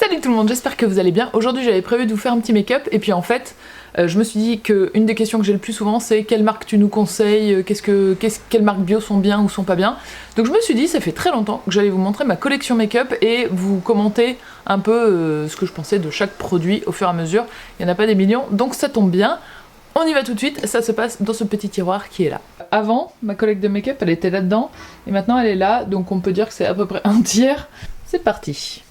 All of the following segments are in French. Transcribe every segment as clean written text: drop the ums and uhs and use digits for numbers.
Salut tout le monde, j'espère que vous allez bien. Aujourd'hui j'avais prévu de vous faire un petit make-up et puis en fait je me suis dit qu'une des questions que j'ai le plus souvent c'est quelle marque tu nous conseilles, quelles marques bio sont bien ou sont pas bien. Donc je me suis dit ça fait très longtemps que j'allais vous montrer ma collection make-up et vous commenter un peu ce que je pensais de chaque produit au fur et à mesure. Il n'y en a pas des millions donc ça tombe bien. On y va tout de suite, ça se passe dans ce petit tiroir qui est là. Avant, ma collecte de make-up elle était là-dedans et maintenant elle est là donc on peut dire que c'est à peu près un tiers. C'est parti.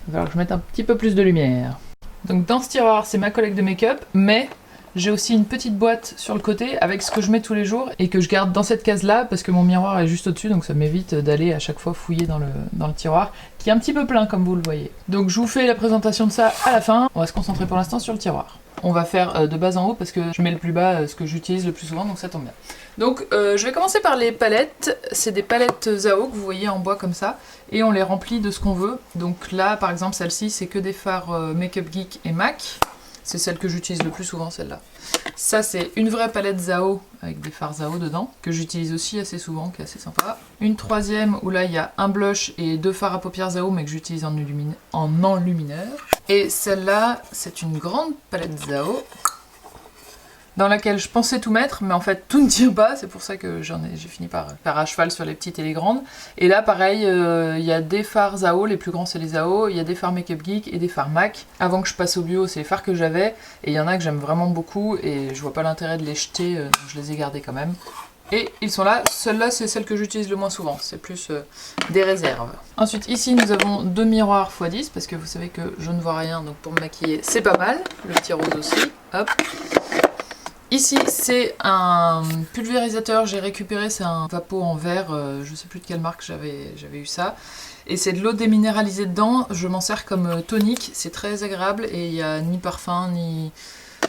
Il va falloir que je mette un petit peu plus de lumière. Donc dans ce tiroir, c'est ma collecte de make-up, mais j'ai aussi une petite boîte sur le côté avec ce que je mets tous les jours et que je garde dans cette case-là parce que mon miroir est juste au-dessus, donc ça m'évite d'aller à chaque fois fouiller dans le tiroir, qui est un petit peu plein comme vous le voyez. Donc je vous fais la présentation de ça à la fin. On va se concentrer pour l'instant sur le tiroir. On va faire de bas en haut parce que je mets le plus bas ce que j'utilise le plus souvent, donc ça tombe bien. Donc je vais commencer par les palettes. C'est des palettes Zao que vous voyez en bois comme ça, et on les remplit de ce qu'on veut. Donc là par exemple celle-ci c'est que des fards Make Up Geek et MAC. C'est celle que j'utilise le plus souvent, celle-là. Ça, c'est une vraie palette Zao, avec des fards Zao dedans, que j'utilise aussi assez souvent, qui est assez sympa. Une troisième, où là, il y a un blush et deux fards à paupières Zao, mais que j'utilise en enlumineur. Et celle-là, c'est une grande palette Zao, dans laquelle je pensais tout mettre, mais en fait tout ne tient pas, c'est pour ça que j'ai fini par faire à cheval sur les petites et les grandes. Et là pareil, il y a des fards Zao, les plus grands c'est les Zao, il y a des fards Make Up Geek et des fards MAC. Avant que je passe au bio, c'est les fards que j'avais, et il y en a que j'aime vraiment beaucoup, et je vois pas l'intérêt de les jeter, donc je les ai gardés quand même. Et ils sont là, celle-là c'est celle que j'utilise le moins souvent, c'est plus des réserves. Ensuite ici nous avons deux miroirs x10, parce que vous savez que je ne vois rien, donc pour me maquiller c'est pas mal. Le petit rose aussi, hop. Ici c'est un pulvérisateur, j'ai récupéré, c'est un vapeau en verre, je sais plus de quelle marque j'avais eu ça. Et c'est de l'eau déminéralisée dedans, je m'en sers comme tonique, c'est très agréable et il n'y a ni parfum, ni...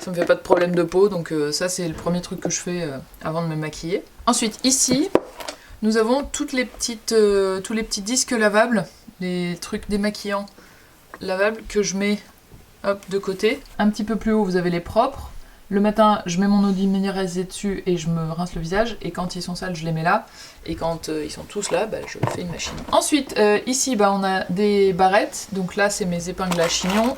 ça me fait pas de problème de peau, donc ça c'est le premier truc que je fais avant de me maquiller. Ensuite ici, nous avons tous les petits disques lavables, les trucs démaquillants lavables que je mets hop, de côté. Un petit peu plus haut vous avez les propres. Le matin, je mets mon eau déminéralisée dessus et je me rince le visage. Et quand ils sont sales, je les mets là. Et quand ils sont tous là, je fais une machine. Ensuite, ici, on a des barrettes. Donc là, c'est mes épingles à chignon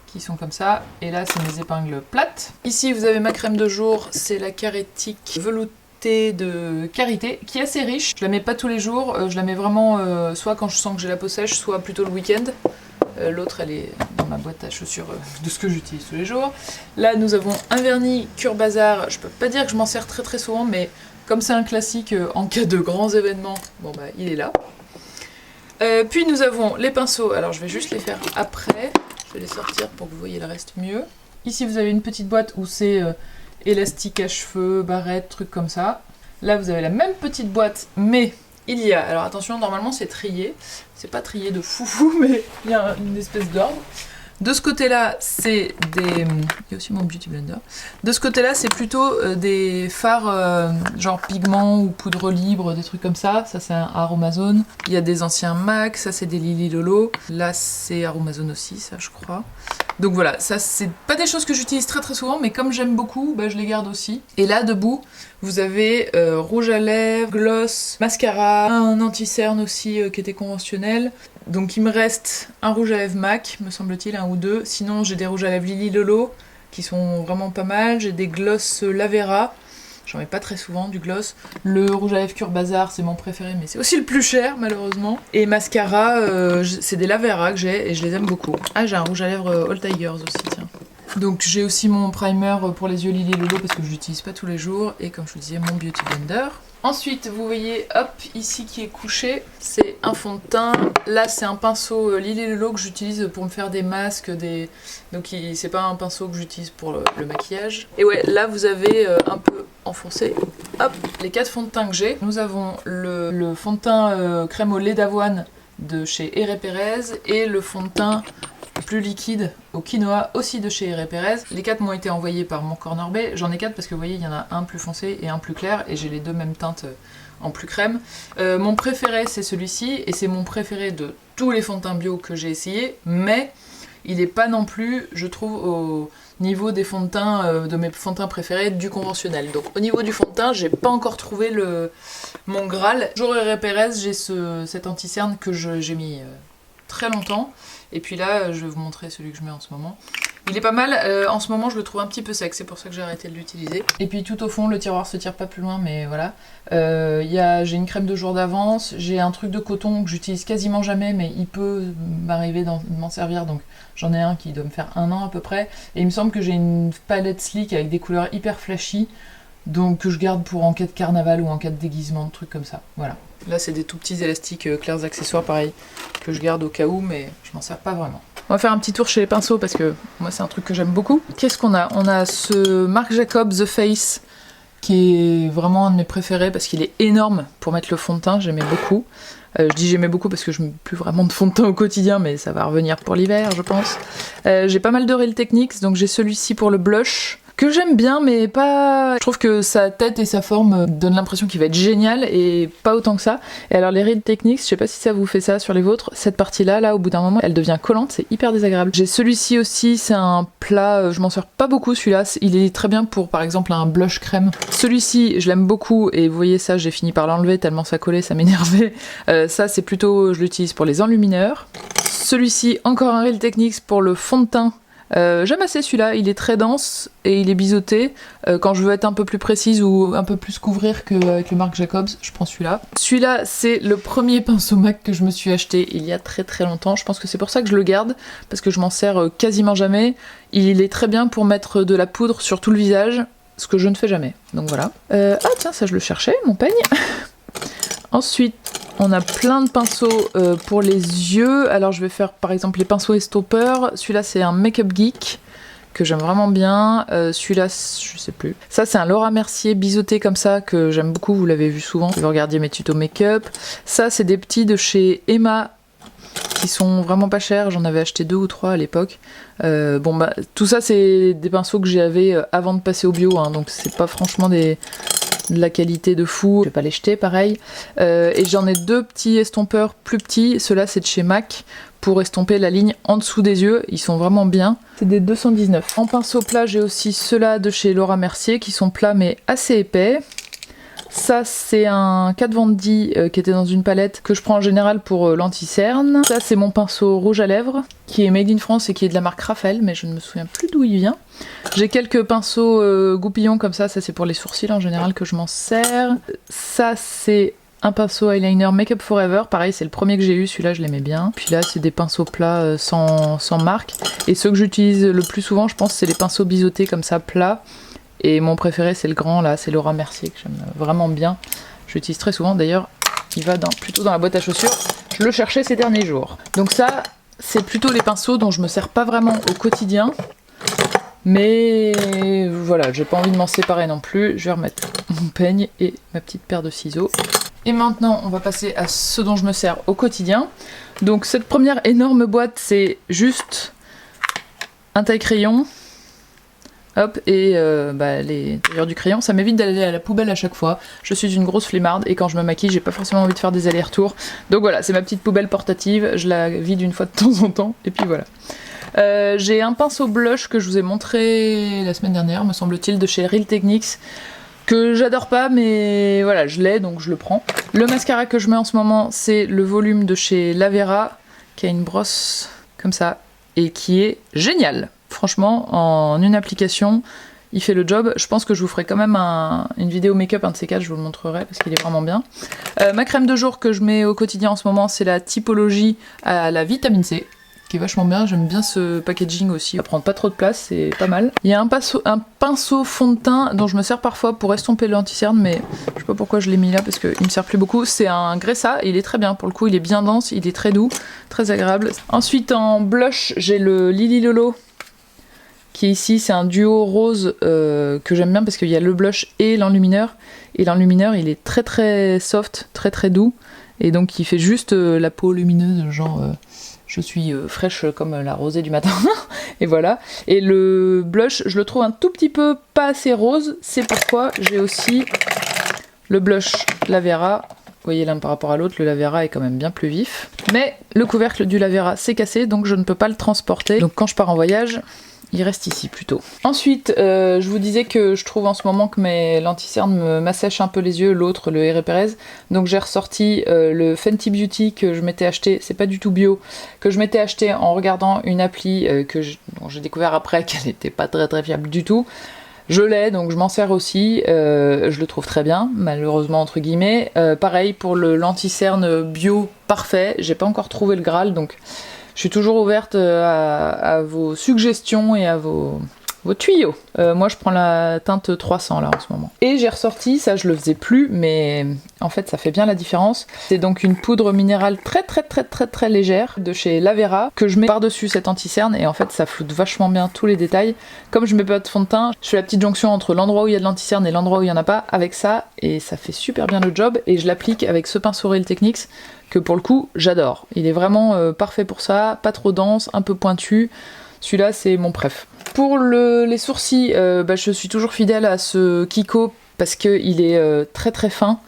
qui sont comme ça. Et là, c'est mes épingles plates. Ici, vous avez ma crème de jour. C'est la Carétique veloutée de Karité, qui est assez riche. Je la mets pas tous les jours. Je la mets vraiment soit quand je sens que j'ai la peau sèche, soit plutôt le week-end. L'autre elle est dans ma boîte à chaussures de ce que j'utilise tous les jours. Là nous avons un vernis Cure Bazar, je peux pas dire que je m'en sers très souvent, mais comme c'est un classique en cas de grands événements, il est là. Puis nous avons les pinceaux, alors je vais juste les faire après, je vais les sortir pour que vous voyez le reste mieux. Ici vous avez une petite boîte où c'est élastique à cheveux, barrettes, trucs comme ça. Là vous avez la même petite boîte, mais il y a, alors attention, normalement c'est trié, c'est pas trié de foufou, mais il y a une espèce d'ordre. De ce côté-là, c'est des... Il y a aussi mon Beauty Blender. De ce côté-là, c'est plutôt des fards genre pigments ou poudre libre, des trucs comme ça. Ça, c'est un Aromazone. Il y a des anciens MAC, ça, c'est des Lily Lolo. Là, c'est Aromazone aussi, ça, je crois. Donc voilà, ça, c'est pas des choses que j'utilise très souvent, mais comme j'aime beaucoup, je les garde aussi. Et là, debout, vous avez rouge à lèvres, gloss, mascara, un anti-cerne aussi qui était conventionnel. Donc il me reste un rouge à lèvres MAC, me semble-t-il, un ou deux. Sinon j'ai des rouges à lèvres Lily Lolo, qui sont vraiment pas mal. J'ai des gloss Lavera, j'en mets pas très souvent du gloss. Le rouge à lèvres Cure Bazar, c'est mon préféré, mais c'est aussi le plus cher, malheureusement. Et mascara, c'est des Lavera que j'ai, et je les aime beaucoup. Ah, j'ai un rouge à lèvres All Tigers aussi, tiens. Donc j'ai aussi mon primer pour les yeux Lily Lolo, parce que je l'utilise pas tous les jours. Et comme je vous disais, mon Beauty Blender. Ensuite, vous voyez, hop, ici qui est couché, c'est un fond de teint. Là, c'est un pinceau Lily Lolo que j'utilise pour me faire des masques, donc c'est pas un pinceau que j'utilise pour le maquillage. Et ouais, là, vous avez un peu enfoncé, hop, les 4 fonds de teint que j'ai. Nous avons le fond de teint crème au lait d'avoine de chez Herré Perez et le fond de teint plus liquide au quinoa aussi de chez Herré Perez. Les 4 m'ont été envoyés par mon Corner Bay. J'en ai 4 parce que vous voyez il y en a un plus foncé et un plus clair et j'ai les deux mêmes teintes en plus crème. Mon préféré c'est celui-ci et c'est mon préféré de tous les fonds de teint bio que j'ai essayé, mais il n'est pas non plus, je trouve, au niveau des fonds de teint, de mes fonds de teint préférés du conventionnel. Donc au niveau du fond de teint, j'ai pas encore trouvé mon Graal. Toujours Herré Perez, j'ai cet anti-cerne que j'ai mis très longtemps. Et puis là, je vais vous montrer celui que je mets en ce moment. Il est pas mal, en ce moment je le trouve un petit peu sec, c'est pour ça que j'ai arrêté de l'utiliser. Et puis tout au fond, le tiroir se tire pas plus loin, mais voilà. J'ai une crème de jour d'avance, j'ai un truc de coton que j'utilise quasiment jamais, mais il peut m'arriver de m'en servir, donc j'en ai un qui doit me faire 1 an à peu près. Et il me semble que j'ai une palette slick avec des couleurs hyper flashy, donc que je garde pour en cas de carnaval ou en cas de déguisement, de trucs comme ça, voilà. Là c'est des tout petits élastiques Claire's accessoires pareil, que je garde au cas où, mais je m'en sers pas vraiment. On va faire un petit tour chez les pinceaux parce que moi c'est un truc que j'aime beaucoup. Qu'est-ce qu'on a? On a ce Marc Jacobs The Face qui est vraiment un de mes préférés parce qu'il est énorme pour mettre le fond de teint, j'aimais beaucoup. Je dis j'aimais beaucoup parce que je mets plus vraiment de fond de teint au quotidien, mais ça va revenir pour l'hiver je pense. J'ai pas mal de Real Techniques, donc j'ai celui-ci pour le blush, que j'aime bien mais pas... Je trouve que sa tête et sa forme donnent l'impression qu'il va être génial et pas autant que ça. Et alors les Real Techniques, je sais pas si ça vous fait ça sur les vôtres, cette partie là au bout d'un moment elle devient collante, c'est hyper désagréable. J'ai celui-ci aussi, c'est un plat, je m'en sers pas beaucoup celui-là, il est très bien pour par exemple un blush crème. Celui-ci je l'aime beaucoup et vous voyez ça, j'ai fini par l'enlever tellement ça collait, ça m'énervait. Ça c'est plutôt, je l'utilise pour les enlumineurs. Celui-ci, encore un Real Techniques pour le fond de teint. J'aime assez celui-là, il est très dense et il est biseauté. Quand je veux être un peu plus précise ou un peu plus couvrir qu'avec le Marc Jacobs, je prends celui-là. Celui-là, c'est le premier pinceau MAC que je me suis acheté il y a très très longtemps. Je pense que c'est pour ça que je le garde, parce que je m'en sers quasiment jamais. Il est très bien pour mettre de la poudre sur tout le visage, ce que je ne fais jamais. Donc voilà. Ah tiens, ça je le cherchais, mon peigne. Ensuite, on a plein de pinceaux pour les yeux. Alors je vais faire par exemple les pinceaux estompeurs. Celui-là c'est un Make-up Geek que j'aime vraiment bien. Celui-là, je sais plus. Ça c'est un Laura Mercier biseauté comme ça que j'aime beaucoup, vous l'avez vu souvent si vous regardiez mes tutos make-up. Ça c'est des petits de chez Emma qui sont vraiment pas chers, j'en avais acheté 2 ou 3 à l'époque. Bon bah tout ça c'est des pinceaux que j'avais avant de passer au bio, hein, donc c'est pas franchement de la qualité de fou, je vais pas les jeter pareil. Et j'en ai 2 petits estompeurs plus petits, ceux-là c'est de chez MAC pour estomper la ligne en dessous des yeux, ils sont vraiment bien. C'est des 219. En pinceau plat j'ai aussi ceux-là de chez Laura Mercier qui sont plats mais assez épais. Ça c'est un Kat Von D qui était dans une palette que je prends en général pour l'anti-cerne. Ça c'est mon pinceau rouge à lèvres qui est made in France et qui est de la marque Raphaël, mais je ne me souviens plus d'où il vient. J'ai quelques pinceaux goupillons comme ça c'est pour les sourcils en général que je m'en sers. Ça c'est un pinceau eyeliner Make Up Forever, pareil c'est le premier que j'ai eu, celui-là je l'aimais bien. Puis là c'est des pinceaux plats sans marque. Et ceux que j'utilise le plus souvent je pense c'est les pinceaux biseautés comme ça plats. Et mon préféré c'est le grand là, c'est Laura Mercier que j'aime vraiment bien. Je l'utilise très souvent d'ailleurs, il va plutôt dans la boîte à chaussures. Je le cherchais ces derniers jours. Donc ça, c'est plutôt les pinceaux dont je me sers pas vraiment au quotidien. Mais voilà, j'ai pas envie de m'en séparer non plus. Je vais remettre mon peigne et ma petite paire de ciseaux. Et maintenant on va passer à ce dont je me sers au quotidien. Donc cette première énorme boîte c'est juste un taille-crayon. Hop, et les tailleurs du crayon, ça m'évite d'aller à la poubelle à chaque fois. Je suis une grosse flemmarde et quand je me maquille, j'ai pas forcément envie de faire des allers-retours. Donc voilà, c'est ma petite poubelle portative, je la vide une fois de temps en temps, et puis voilà. J'ai un pinceau blush que je vous ai montré la semaine dernière, me semble-t-il, de chez Real Techniques, que j'adore pas, mais voilà, je l'ai, donc je le prends. Le mascara que je mets en ce moment, c'est le volume de chez Lavera, qui a une brosse comme ça, et qui est génial. Franchement, en une application, il fait le job. Je pense que je vous ferai quand même une vidéo make-up, un de ces quatre, je vous le montrerai parce qu'il est vraiment bien. Ma crème de jour que je mets au quotidien en ce moment, c'est la Typologie à la vitamine C, qui est vachement bien. J'aime bien ce packaging aussi, ça prend pas trop de place, c'est pas mal. Il y a un pinceau fond de teint dont je me sers parfois pour estomper l'anti-cerne, mais je sais pas pourquoi je l'ai mis là parce qu'il me sert plus beaucoup. C'est un Gressa, il est très bien pour le coup, il est bien dense, il est très doux, très agréable. Ensuite en blush, j'ai le Lily Lolo, qui est ici, c'est un duo rose que j'aime bien parce qu'il y a le blush et l'enlumineur. Et l'enlumineur il est très très soft, très très doux. Et donc il fait juste la peau lumineuse, genre je suis fraîche comme la rosée du matin. Et voilà. Et le blush, je le trouve un tout petit peu pas assez rose. C'est pourquoi j'ai aussi le blush Lavera. Vous voyez l'un par rapport à l'autre, le Lavera est quand même bien plus vif. Mais le couvercle du Lavera s'est cassé, donc je ne peux pas le transporter. Donc quand je pars en voyage, il reste ici plutôt. Ensuite, je vous disais que je trouve en ce moment que mes lentilles-cernes m'assèchent un peu les yeux, l'autre, le Herré Pérez. Donc j'ai ressorti le Fenty Beauty que je m'étais acheté, c'est pas du tout bio, que je m'étais acheté en regardant une appli dont j'ai découvert après qu'elle n'était pas très très fiable du tout. Je l'ai, donc je m'en sers aussi, je le trouve très bien, malheureusement entre guillemets. Pareil pour le lentille-cerne bio parfait, j'ai pas encore trouvé le Graal, donc je suis toujours ouverte à vos suggestions et à vos tuyaux. Moi je prends la teinte 300 là en ce moment. Et j'ai ressorti, ça je le faisais plus, mais en fait ça fait bien la différence. C'est donc une poudre minérale très légère de chez Lavera que je mets par-dessus cette anti-cerne et en fait ça floute vachement bien tous les détails. Comme je mets pas de fond de teint, je fais la petite jonction entre l'endroit où il y a de l'anti-cerne et l'endroit où il y en a pas avec ça et ça fait super bien le job et je l'applique avec ce pinceau Real Techniques que pour le coup j'adore. Il est vraiment parfait pour ça, pas trop dense, un peu pointu. Celui-là c'est mon préf. Pour les sourcils, je suis toujours fidèle à ce Kiko parce qu'il est très fin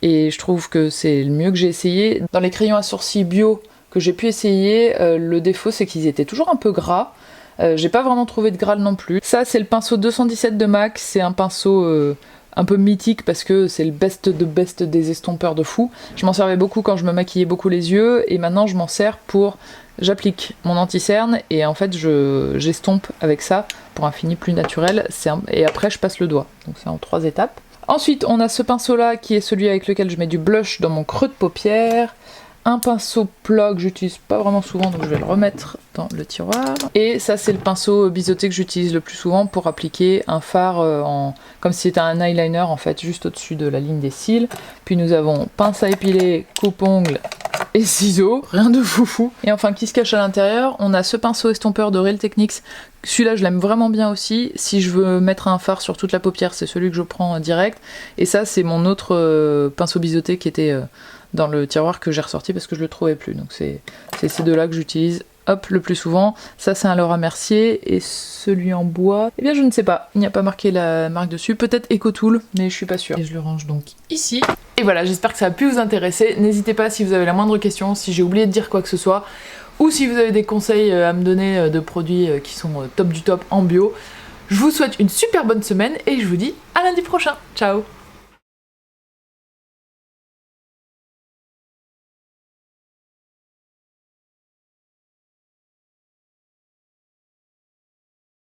et je trouve que c'est le mieux que j'ai essayé. Dans les crayons à sourcils bio que j'ai pu essayer, le défaut c'est qu'ils étaient toujours un peu gras. J'ai pas vraiment trouvé de Graal non plus. Ça c'est le pinceau 217 de MAC, c'est un pinceau un peu mythique parce que c'est le best de best des estompeurs de fou. Je m'en servais beaucoup quand je me maquillais beaucoup les yeux et maintenant je m'en sers pour... J'applique mon anti-cerne et en fait j'estompe avec ça pour un fini plus naturel et après je passe le doigt. Donc c'est en 3 étapes. Ensuite on a ce pinceau là qui est celui avec lequel je mets du blush dans mon creux de paupière. Un pinceau plat que j'utilise pas vraiment souvent donc je vais le remettre dans le tiroir. Et ça c'est le pinceau biseauté que j'utilise le plus souvent pour appliquer un fard comme si c'était un eyeliner en fait juste au-dessus de la ligne des cils. Puis nous avons pince à épiler, coupe-ongles et ciseaux, rien de foufou. Et enfin qui se cache à l'intérieur, on a ce pinceau estompeur de Real Techniques. Celui-là je l'aime vraiment bien aussi. Si je veux mettre un fard sur toute la paupière, c'est celui que je prends direct. Et ça c'est mon autre pinceau biseauté qui était dans le tiroir que j'ai ressorti parce que je le trouvais plus. Donc c'est ces deux-là que j'utilise le plus souvent. Ça c'est un Laura Mercier et celui en bois, eh bien je ne sais pas, il n'y a pas marqué la marque dessus, peut-être EcoTool, mais je suis pas sûre. Et je le range donc ici. Et voilà, j'espère que ça a pu vous intéresser. N'hésitez pas si vous avez la moindre question, si j'ai oublié de dire quoi que ce soit, ou si vous avez des conseils à me donner de produits qui sont top du top en bio. Je vous souhaite une super bonne semaine et je vous dis à lundi prochain. Ciao!